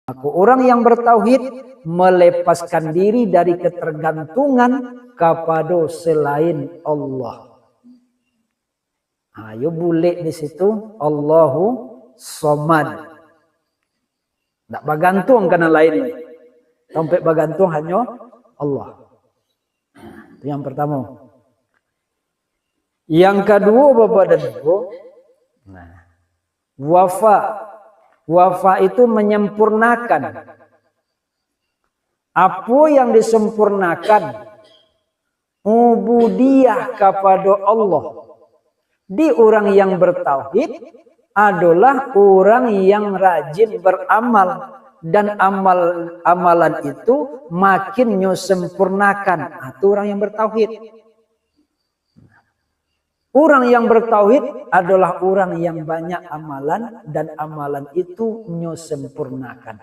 Maka orang yang bertauhid melepaskan diri dari ketergantungan kepada selain Allah. Ayo boleh di situ Allahu Somad. Tak bergantung karena lain. Sampai bergantung hanya Allah. Itu yang pertama. Yang kedua Bapak dan Ibu, wafa. Wafa itu menyempurnakan. Apa yang disempurnakan? Ubudiyah kepada Allah. Di orang yang bertauhid adalah orang yang rajin beramal. Dan amalan itu makin sempurnakan. Itu orang yang bertauhid. Orang yang bertauhid adalah orang yang banyak amalan dan amalan itu sempurnakan.